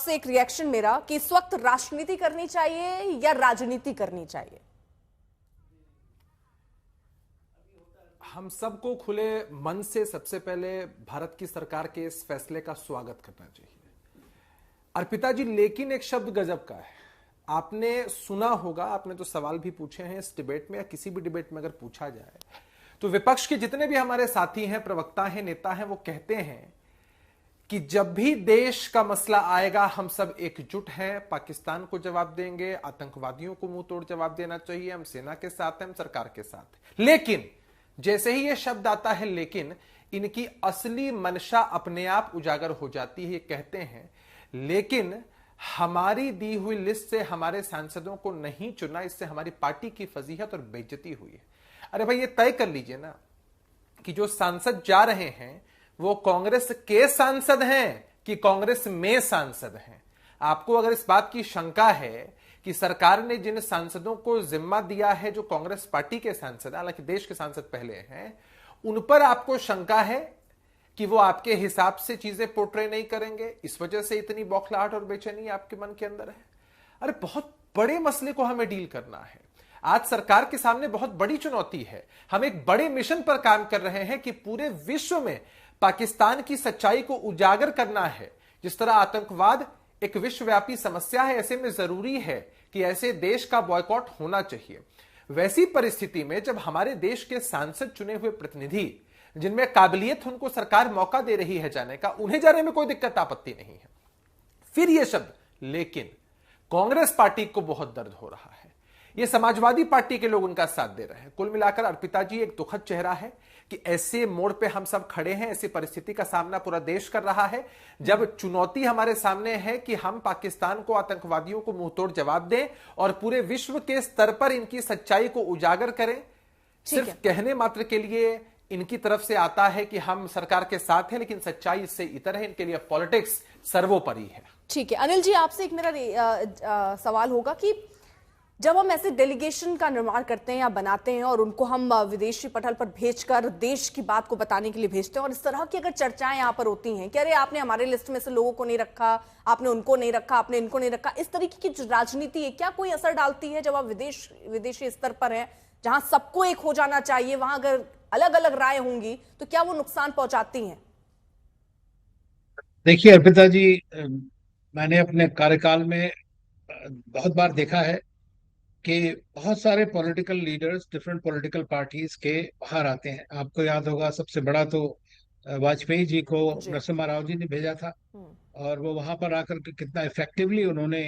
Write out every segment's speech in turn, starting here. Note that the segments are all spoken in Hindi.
आपसे एक रिएक्शन मेरा कि इस वक्त राजनीति करनी चाहिए या राजनीति करनी चाहिए? हम सबको खुले मन से सबसे पहले भारत की सरकार के इस फैसले का स्वागत करना चाहिए। अर्पिता जी, लेकिन एक शब्द गजब का है। आपने सुना होगा, आपने तो सवाल भी पूछे हैं इस डिबेट में या किसी भी डिबेट में अगर पूछा जाए तो विपक्ष के जितने भी हमारे साथी हैं, प्रवक्ता हैं, नेता हैं, वो कहते हैं कि जब भी देश का मसला आएगा हम सब एकजुट हैं, पाकिस्तान को जवाब देंगे, आतंकवादियों को मुंह तोड़ जवाब देना चाहिए, हम सेना के साथ हैं, हम सरकार के साथ हैं। लेकिन जैसे ही यह शब्द आता है लेकिन, इनकी असली मंशा अपने आप उजागर हो जाती है। ये कहते हैं लेकिन हमारी दी हुई लिस्ट से हमारे सांसदों को नहीं चुना, इससे हमारी पार्टी की फजीहत और बेइज्जती हुई है। अरे भाई, ये तय कर लीजिए ना कि जो सांसद जा रहे हैं वो कांग्रेस के सांसद हैं कि कांग्रेस में सांसद हैं। आपको अगर इस बात की शंका है कि सरकार ने जिन सांसदों को जिम्मा दिया है जो कांग्रेस पार्टी के सांसद, हालांकि देश के सांसद पहले हैं, उन पर आपको शंका है कि वो आपके हिसाब से चीजें पोर्ट्रे नहीं करेंगे, इस वजह से इतनी बौखलाहट और बेचैनी आपके मन के अंदर है। अरे बहुत बड़े मसले को हमें डील करना है। आज सरकार के सामने बहुत बड़ी चुनौती है। हम एक बड़े मिशन पर काम कर रहे हैं कि पूरे विश्व में पाकिस्तान की सच्चाई को उजागर करना है। जिस तरह आतंकवाद एक विश्वव्यापी समस्या है, ऐसे में जरूरी है कि ऐसे देश का बॉयकॉट होना चाहिए। वैसी परिस्थिति में जब हमारे देश के सांसद चुने हुए प्रतिनिधि, जिनमें काबिलियत उनको सरकार मौका दे रही है जाने का, उन्हें जाने में कोई दिक्कत आपत्ति नहीं है। फिर यह शब्द लेकिन, कांग्रेस पार्टी को बहुत दर्द हो रहा है। यह समाजवादी पार्टी के लोग उनका साथ दे रहे हैं। कुल मिलाकर अर्पिता जी, एक दुखद चेहरा है कि ऐसे मोड़ पे हम सब खड़े हैं। ऐसी परिस्थिति का सामना पूरा देश कर रहा है जब चुनौती हमारे सामने है कि हम पाकिस्तान को, आतंकवादियों को मुंहतोड़ जवाब दें और पूरे विश्व के स्तर पर इनकी सच्चाई को उजागर करें। सिर्फ कहने मात्र के लिए इनकी तरफ से आता है कि हम सरकार के साथ हैं, लेकिन सच्चाई इससे इतर है। इनके लिए पॉलिटिक्स सर्वोपरि है। ठीक है अनिल जी, आपसे एक मेरा सवाल होगा कि जब हम ऐसे डेलीगेशन का निर्माण करते हैं या बनाते हैं और उनको हम विदेशी पटल पर भेजकर देश की बात को बताने के लिए भेजते हैं, और इस तरह की अगर चर्चाएं यहाँ पर होती हैं कि अरे आपने हमारे लिस्ट में से लोगों को नहीं रखा, आपने उनको नहीं रखा, आपने इनको नहीं रखा, इस तरीके की जो राजनीति है क्या कोई असर डालती है? जब आप विदेशी स्तर पर हैं जहां सबको एक हो जाना चाहिए, वहां अगर अलग अलग राय होंगी तो क्या वो नुकसान पहुंचाती हैं? देखिए अर्पिता जी, मैंने अपने कार्यकाल में बहुत बार देखा है कि बहुत सारे political leaders different political parties के बाहर आते हैं। आपको याद होगा सबसे बड़ा तो वाजपेयी जी को नरसिम्हा राव जी ने भेजा था, और वो वहां पर आकर के कितना इफेक्टिवली उन्होंने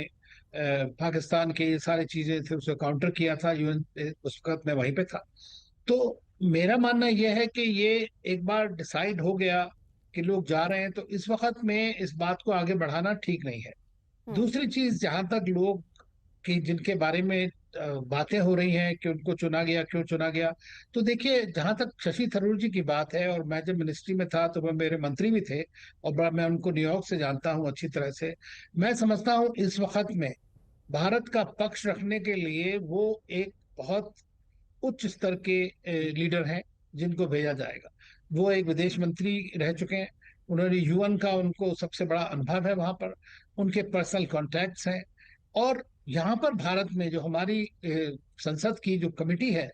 पाकिस्तान की ये सारी चीजें थे उसे काउंटर किया था। यूएन उस वक्त मैं वहीं पे था। तो मेरा मानना यह है कि ये एक बार डिसाइड हो गया कि लोग जा रहे हैं, तो इस वक्त में इस बात को आगे बढ़ाना ठीक नहीं है। दूसरी चीज, जहां तक लोग कि जिनके बारे में बातें हो रही हैं कि उनको चुना गया, क्यों चुना गया, तो देखिए जहां तक शशि थरूर जी की बात है, और मैं जब मिनिस्ट्री में था तो वो मेरे मंत्री भी थे और मैं उनको न्यूयॉर्क से जानता हूं अच्छी तरह से। मैं समझता हूं इस वक्त में भारत का पक्ष रखने के लिए वो एक बहुत उच्च स्तर के लीडर हैं जिनको भेजा जाएगा। वो एक विदेश मंत्री रह चुके हैं, उन्होंने यूएन का, उनको सबसे बड़ा अनुभव है वहां पर, उनके पर्सनल कॉन्टैक्ट्स हैं। और यहाँ पर भारत में जो हमारी संसद की जो कमेटी है,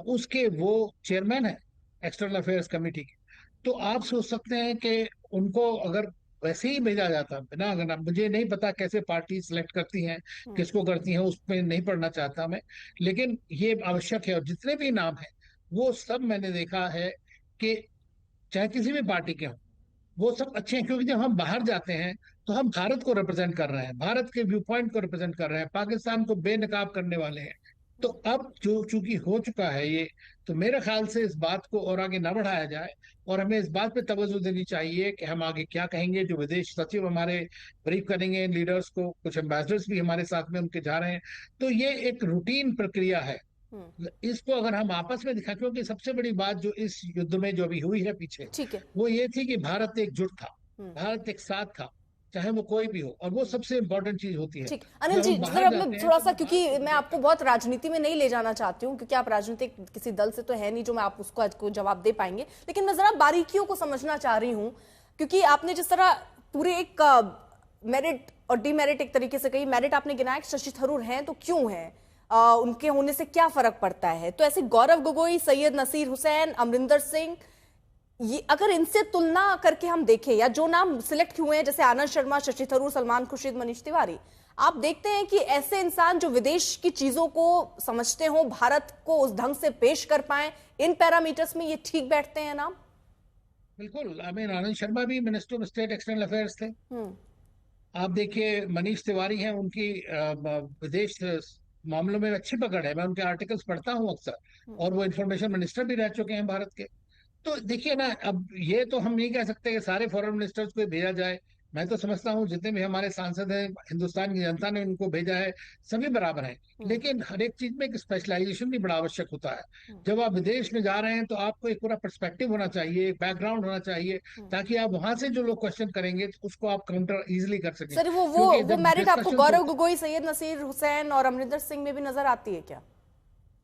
उसके वो चेयरमैन है एक्सटर्नल अफेयर्स कमेटी के। तो आप सोच सकते हैं कि उनको अगर वैसे ही भेजा जाता बिना, अगर मुझे नहीं पता कैसे पार्टी सिलेक्ट करती हैं, किसको करती हैं, उसमें नहीं पढ़ना चाहता मैं, लेकिन ये आवश्यक है। और जितने भी नाम हैं वो सब मैंने देखा है कि चाहे किसी भी पार्टी के हों, वो सब अच्छे हैं। क्योंकि जब हम बाहर जाते हैं तो हम भारत को रिप्रेजेंट कर रहे हैं, भारत के व्यू पॉइंट को रिप्रेजेंट कर रहे हैं, पाकिस्तान को बेनकाब करने वाले हैं। तो अब जो चूंकि हो चुका है ये, तो मेरे ख्याल से इस बात को और आगे ना बढ़ाया जाए, और हमें इस बात पे तवज्जो देनी चाहिए कि हम आगे क्या कहेंगे। जो विदेश सचिव हमारे ब्रीफ करेंगे लीडर्स को, कुछ एम्बेसडर्स भी हमारे साथ में उनके जा रहे हैं, तो ये एक रूटीन प्रक्रिया है। इसको अगर हम आपस में दिखा, क्योंकि सबसे बड़ी बात जो इस युद्ध में जो अभी हुई है पीछे, वो ये थी कि भारत एकजुट था, भारत एक साथ था, चाहे वो कोई भी हो, और वो सबसे इंपॉर्टेंट चीज होती है। ठीक अनिल जी, जरा मैं थोड़ा सा, क्योंकि मैं आपको बहुत राजनीति में नहीं ले जाना चाहती हूँ, क्योंकि आप राजनीतिक किसी दल से तो है नहीं जो मैं आप उसको आज को जवाब दे पाएंगे, लेकिन मैं जरा बारीकियों को समझना चाह रही हूँ। क्योंकि आपने जिस तरह पूरे एक मेरिट और डीमेरिट एक तरीके से कही, मेरिट आपने गिनाया कि शशि थरूर हैं तो क्यों हैं, उनके होने से क्या फर्क पड़ता है। तो ऐसे गौरव गोगोई, सैयद नसीर हुसैन, अमरिंदर सिंह, ये अगर इनसे तुलना करके हम देखें, या जो नाम सिलेक्ट हुए हैं जैसे आनंद शर्मा, शशि थरूर, सलमान खुर्शीद, मनीष तिवारी, आप देखते हैं कि ऐसे इंसान जो विदेश की चीजों को समझते हो, भारत को उस ढंग से पेश कर पाए, इन पैरामीटर्स में ये ठीक बैठते हैं नाम? बिल्कुल। आनंद शर्मा भी minister of state external affairs थे। आप देखिए मनीष तिवारी हैं, उनकी विदेश मामलों में अच्छी पकड़ है, मैं उनके आर्टिकल्स पढ़ता हूँ अक्सर, और वो इंफॉर्मेशन मिनिस्टर भी रह चुके हैं भारत के। तो देखिए ना, अब ये तो हम नहीं कह सकते कि सारे फॉरेन मिनिस्टर्स को भेजा जाए। मैं तो समझता हूँ जितने भी हमारे सांसद हैं, हिंदुस्तान की जनता ने उनको भेजा है, सभी बराबर हैं। लेकिन हर एक चीज में एक स्पेशलाइजेशन भी बड़ा आवश्यक होता है। जब आप विदेश में जा रहे हैं तो आपको एक पूरा पर्सपेक्टिव होना चाहिए, एक बैकग्राउंड होना चाहिए, ताकि आप वहां से जो लोग क्वेश्चन करेंगे तो उसको आप काउंटर इजीली कर सकें। सर वो मेरिट आपको गौरव गोगोई, सैयद नसीर हुसैन और अमरिंदर सिंह में भी नजर आती है क्या?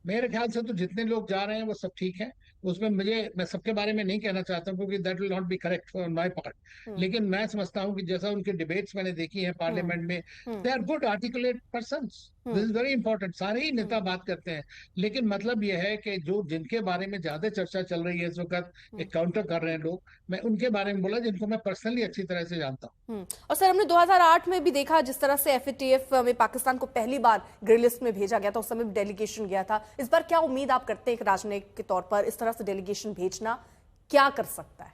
मेरे ख्याल से तो जितने लोग जा रहे हैं वो सब ठीक है। उसमें मैं सबके बारे में नहीं कहना चाहता हूँ, क्योंकि that will not be correct for my part. लेकिन मैं समझता हूँ कि जैसा उनके डिबेट्स मैंने देखी है पार्लियामेंट में, they are good articulate persons. This is very important. सारे ही नेता बात करते हैं, लेकिन मतलब यह है कि जो जिनके बारे में ज्यादा चर्चा चल रही है इस वक्त, एक काउंटर कर रहे हैं लोग, मैं उनके बारे में बोला जिनको मैं पर्सनली अच्छी तरह से जानता हूँ। और सर हमने 2008 में भी देखा जिस तरह से एफएटीएफ में पाकिस्तान को पहली बार ग्रे लिस्ट में भेजा गया था, उस समय डेलीगेशन गया था। इस बार क्या उम्मीद आप करते हैं एक राजनयिक के तौर पर इस तरह से डेलीगेशन भेजना क्या कर सकता है?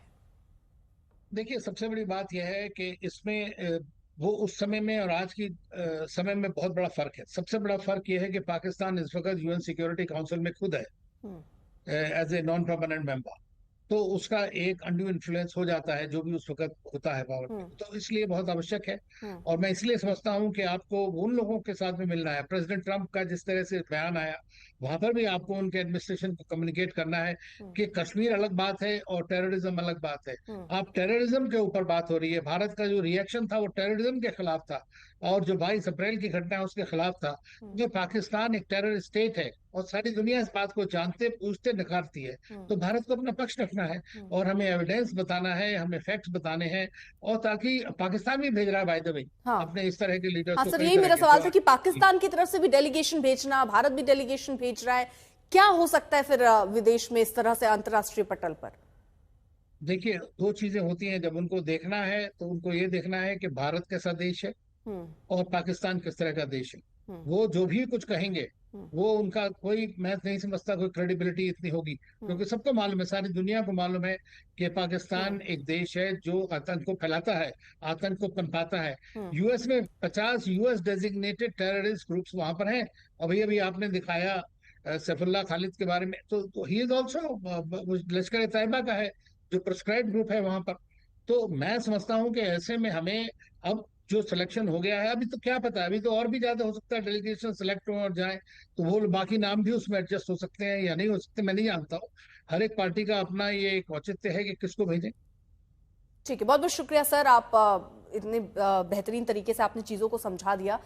देखिए, सबसे बड़ी बात यह है कि इसमें वो उस समय में और आज की समय में बहुत बड़ा फर्क है। सबसे बड़ा फर्क यह है कि पाकिस्तान इस वक्त यूएन सिक्योरिटी काउंसिल में खुद है as a non permanent member. तो उसका एक अंडू इन्फ्लुएंस हो जाता है जो भी उस वक्त होता है पावर में, तो इसलिए बहुत आवश्यक है। और मैं इसलिए समझता हूँ कि आपको उन लोगों के साथ में मिलना है। प्रेसिडेंट ट्रंप का जिस तरह से बयान आया, वहां पर भी आपको उनके एडमिनिस्ट्रेशन को कम्युनिकेट करना है कि कश्मीर अलग बात है और टेररिज्म अलग बात है। आप टेररिज्म के ऊपर बात हो रही है, भारत का जो रिएक्शन था वो टेररिज्म के खिलाफ था, और जो 22 अप्रैल की घटना है उसके खिलाफ था। जो पाकिस्तान एक टेरर स्टेट है और सारी दुनिया इस बात को जानते पूछते नकारती है, तो भारत को अपना पक्ष रखना है और हमें एविडेंस बताना है, हमें फैक्ट्स बताने हैं। और ताकि पाकिस्तान भी भेज रहा है बाय द वे अपने इस तरह के लीडर्स हाँ को। सर, यही मेरा सवाल था कि पाकिस्तान की तरफ से भी डेलीगेशन भेजना, भारत भी डेलीगेशन भेज रहा है, क्या हो सकता है फिर विदेश में इस तरह से अंतर्राष्ट्रीय पटल पर? देखिए, दो चीजें होती हैं जब उनको देखना है, तो उनको ये देखना है कि भारत कैसा देश है और पाकिस्तान किस तरह का देश है। वो जो भी कुछ कहेंगे वो उनका कोई, मैं नहीं समझता कोई क्रेडिबिलिटी इतनी होगी, क्योंकि सबको मालूम है, सारी दुनिया को मालूम है कि पाकिस्तान एक देश है जो आतंक को फैलाता है, आतंक को पनपाता है। यूएस में 50 यूएस डेजिग्नेटेड टेररिस्ट ग्रुप्स वहां पर हैं। अभी अभी आपने दिखाया सैफुल्लाह खालिद के बारे में, तो ही इज ऑल्सो लश्कर तैयबा का है, जो प्रिस्क्राइब्ड ग्रुप है वहां पर। तो मैं समझता हूं कि ऐसे में हमें अब जो सिलेक्शन हो गया है, अभी तो क्या पता है, अभी तो और भी ज्यादा हो सकता है डेलीगेशन सिलेक्ट हो और जाए, तो वो बाकी नाम भी उसमें एडजस्ट हो सकते हैं या नहीं हो सकते, मैं नहीं जानता हूँ। हर एक पार्टी का अपना ये एक औचित्य है कि किसको भेजें। ठीक है, बहुत बहुत शुक्रिया सर, आप इतने बेहतरीन तरीके से आपने चीजों को समझा दिया।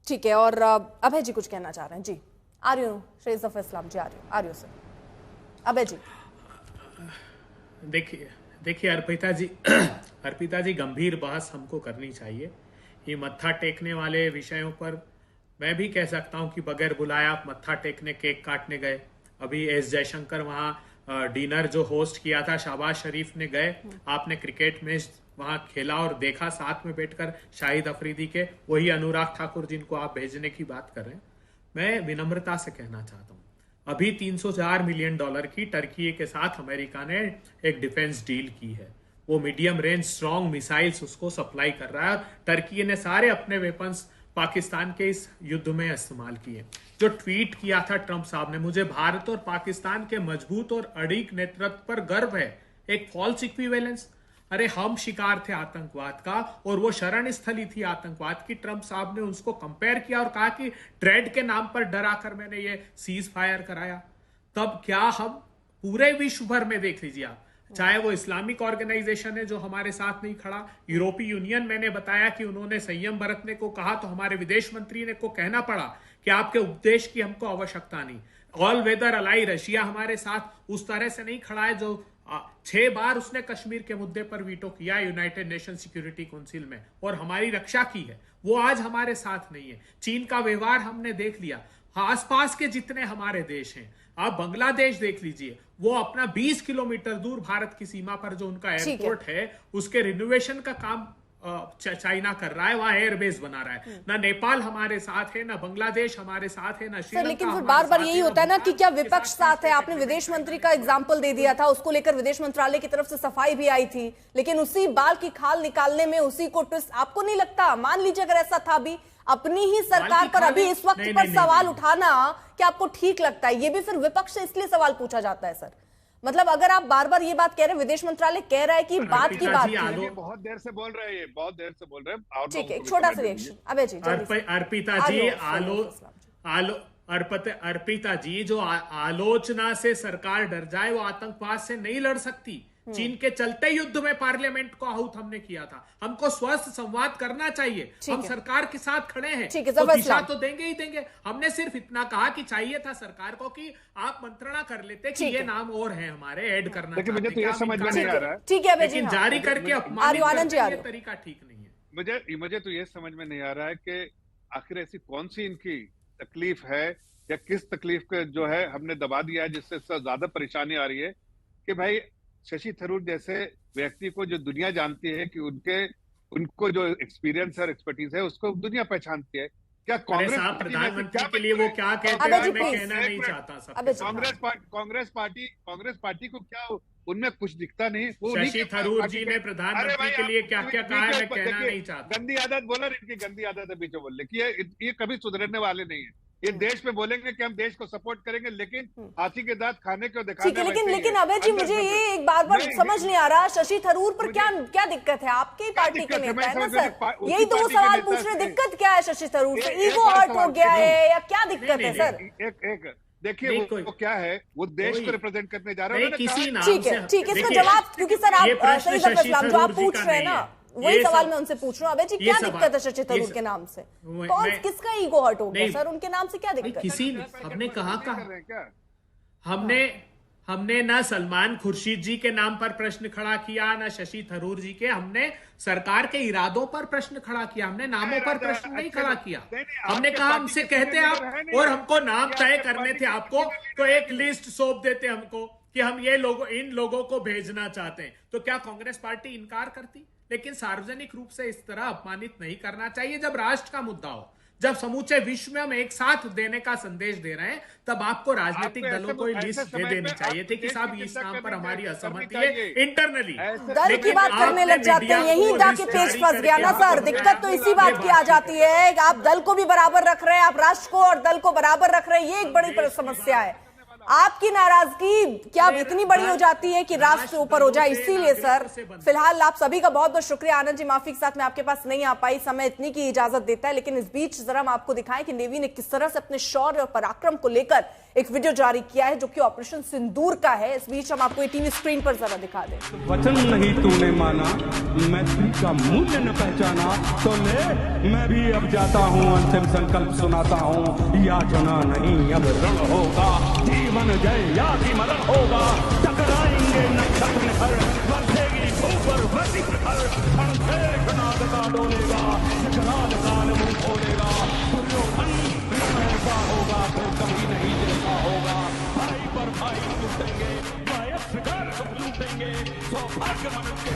ठीक है, और अभय जी कुछ कहना चाह रहे हैं? जी आ रही हूँ, शेख इस्लाम जी आ रही हूँ सर। अभय जी देखिए अर्पिता जी गंभीर बहस हमको करनी चाहिए। ये मत्था टेकने वाले विषयों पर मैं भी कह सकता हूं कि बगैर बुलाए आप मत्था टेकने, केक काटने गए। अभी एस जयशंकर वहां डिनर जो होस्ट किया था शहबाज शरीफ ने गए, आपने क्रिकेट मैच वहां खेला और देखा साथ में बैठकर शाहिद अफरीदी के, वही अनुराग ठाकुर जिनको आप भेजने की बात कर रहे हैं। मैं विनम्रता से कहना चाहता हूं, अभी $304 मिलियन की टर्की के साथ अमेरिका ने एक डिफेंस डील की है। वो मीडियम रेंज स्ट्रॉन्ग मिसाइल्स उसको सप्लाई कर रहा है। टर्की ने सारे अपने वेपन्स पाकिस्तान के इस युद्ध में इस्तेमाल किए। जो ट्वीट किया था ट्रंप साहब ने, मुझे भारत और पाकिस्तान के मजबूत और अड़िग नेतृत्व पर गर्व है, एक फॉल्स इक्विवेलेंस। अरे हम शिकार थे आतंकवाद का और वो शरण स्थली थी आतंकवाद की। ट्रंप साहब ने उसको कंपेयर किया और कहा कि ट्रेड के नाम पर डरा कर मैंने ये सीज फायर कराया। तब क्या हम पूरे विश्व भर में देख लीजिए आप, चाहे वो इस्लामिक ऑर्गेनाइजेशन है जो हमारे साथ नहीं खड़ा, यूरोपीय यूनियन मैंने बताया कि उन्होंने संयम बरतने को कहा, तो हमारे विदेश मंत्री ने को कहना पड़ा कि आपके उपदेश की हमको आवश्यकता नहीं। ऑल वेदर अलाई रशिया हमारे साथ उस तरह से नहीं खड़ा है जो 6 बार उसने कश्मीर के मुद्दे पर वीटो किया यूनाइटेड नेशन सिक्योरिटी काउंसिल में और हमारी रक्षा की है। वो आज हमारे साथ नहीं है। चीन का व्यवहार हमने देख लिया। आसपास के जितने हमारे देश हैं, आप बांग्लादेश देख लीजिए, वो अपना 20 किलोमीटर दूर भारत की सीमा पर जो उनका एयरपोर्ट है उसके रिनोवेशन का काम चाइना कर रहा है, वहां एयरबेस बना रहा है। ना नेपाल हमारे साथ है, ना बांग्लादेश हमारे साथ है, ना श्रीलंका। लेकिन फिर बार बार यही होता है ना कि क्या विपक्ष साथ है। आपने विदेश मंत्री का एग्जाम्पल दे दिया था, उसको लेकर विदेश मंत्रालय की तरफ से सफाई भी आई थी, लेकिन उसी बाल की खाल निकालने में उसी को ट्विस्ट, आपको नहीं लगता, मान लीजिए अगर ऐसा था भी, अपनी ही सरकार पर अभी इस वक्त पर सवाल उठाना क्या आपको ठीक लगता है? ये भी फिर विपक्ष से इसलिए सवाल पूछा जाता है सर। मतलब अगर आप बार बार ये बात कह रहे हैं, विदेश मंत्रालय कह रहा है कि बात की बात थी। बहुत देर से बोल रहे हैं, बहुत देर से बोल रहे हैं। ठीक है, एक छोटा सा रिएक्शन अबे जी। अर्पिता जी, अर्पिता जी, जो आलोचना से सरकार डर जाए वो आतंकवाद से नहीं लड़ सकती। चीन के चलते युद्ध में पार्लियामेंट को आहूत हमने किया था। हमको स्वस्थ संवाद करना चाहिए। हम सरकार के साथ खड़े हैं, तो दिशा तो देंगे ही देंगे। हमने सिर्फ इतना कहा कि चाहिए था सरकार को कि आप मंत्रणा कर लेते कि ये नाम और हैं हमारे ऐड करना। लेकिन मुझे तो ये समझ में नहीं आ रहा है, ठीक है, लेकिन जारी करके अपमानित करने का तरीका ठीक नहीं है। मुझे तो ये समझ में नहीं आ रहा है कि आखिर ऐसी कौन सी इनकी तकलीफ है या किस तकलीफ को जो है हमने दबा दिया है जिससे ज्यादा परेशानी आ रही है कि भाई शशि थरूर जैसे व्यक्ति को जो दुनिया जानती है कि उनको जो एक्सपीरियंस और एक्सपर्टीज है उसको दुनिया पहचानती है। क्या कांग्रेस प्रधानमंत्री के लिए वो क्या कहते हैं मैं कहना नहीं चाहता। कांग्रेस पार्टी को क्या उनमें कुछ दिखता नहीं? शशि थरूर जी ने प्रधानमंत्री के लिए क्या क्या कहा है मैं कहना नहीं चाहता। गंदी आदत बोला, इनकी गंदी आदत है बीचों बोलने की, ये कभी सुधरने वाले नहीं है। ये देश पे बोलेंगे कि हम देश को सपोर्ट करेंगे, लेकिन हाथी के दांत खाने को दिखाने। लेकिन अभय जी, मुझे ये एक बार समझ नहीं आ रहा, शशि थरूर पर क्या दिक्कत है? आपकी पार्टी के नेता है ना सर, यही तो वो सवाल पूछ रहे, दिक्कत क्या है शशि थरूर से? ईगो हर्ट हो गया है या क्या दिक्कत है सर? देखिए वो क्या है, वो देश को रिप्रेजेंट करने जा रहा है। ठीक है, इसका जवाब, क्योंकि सर आप सही जो आप पूछ रहे हैं ना, वही सवाल मैं उनसे पूछ रहा हूँ। अबे जी, क्या दिक्कत है शशि थरूर के नाम से? किसका ईगो हर्ट हो गया सर? उनके नाम से क्या दिक्कत? किसी ने, हमने कहा हमने ना सलमान खुर्शीद जी के नाम पर प्रश्न खड़ा किया, ना शशि थरूर जी के। हमने सरकार के इरादों पर प्रश्न खड़ा किया, हमने नामों पर प्रश्न नहीं खड़ा किया। हमने कहा हमसे कहते आप और हमको नाम तय करने थे आपको, तो एक लिस्ट सौंप देते हमको कि हम ये लोगों इन लोगों को भेजना चाहते हैं, तो क्या कांग्रेस पार्टी इनकार करती? लेकिन सार्वजनिक रूप से इस तरह अपमानित नहीं करना चाहिए। जब राष्ट्र का मुद्दा हो, जब समूचे विश्व में हम एक साथ देने का संदेश दे रहे हैं, तब आपको राजनीतिक दलों को लिस्ट दे देनी चाहिए थी कि साहब इस नाम पर हमारी असहमति है इंटरनली। दल की बात करने लग जाते हैं, यही जाके पेच फंस गया ना सर। दिक्कत तो इसी बात की आ जाती है, आप दल को भी बराबर रख रहे हैं, आप राष्ट्र को और दल को बराबर रख रहे हैं, ये एक बड़ी समस्या है। आपकी नाराजगी क्या इतनी बड़ी हो जाती है कि राष्ट्र ऊपर हो जाए? इसीलिए सर, फिलहाल आप सभी का बहुत बहुत शुक्रिया। आनंद जी, माफी के साथ मैं आपके पास नहीं आ पाई, समय इतनी की इजाजत देता है, लेकिन इस बीच जरा हम आपको दिखाएं कि नेवी ने किस तरह से अपने शौर्य और पराक्रम को लेकर एक वीडियो जारी किया है, जो कि ऑपरेशन सिंदूर का है। इस बीच हम आपको ये टीवी स्क्रीन पर जरा दिखा दें। वचन नहीं तूने माना, मैत्री का मूल्य न पहचाना, तो ले मैं भी अब जाता हूँ, अंतिम संकल्प सुनाता हूँ, याचना नहीं अब रण होगा, जीवन जय या भी मरण होगा, टकराएंगे नक्षत्र हर, बरसेगी ऊपर वर्दी हर, अणशेष नाद का डोलेगा, जगराज काल मुंह खोलेगा, दुर्योधन ऐसा होगा फिर कभी नहीं देखा होगा, भाई पर भाई लूटेंगे, वयस्क घर लूटेंगे, सौभाग्य मनुष्य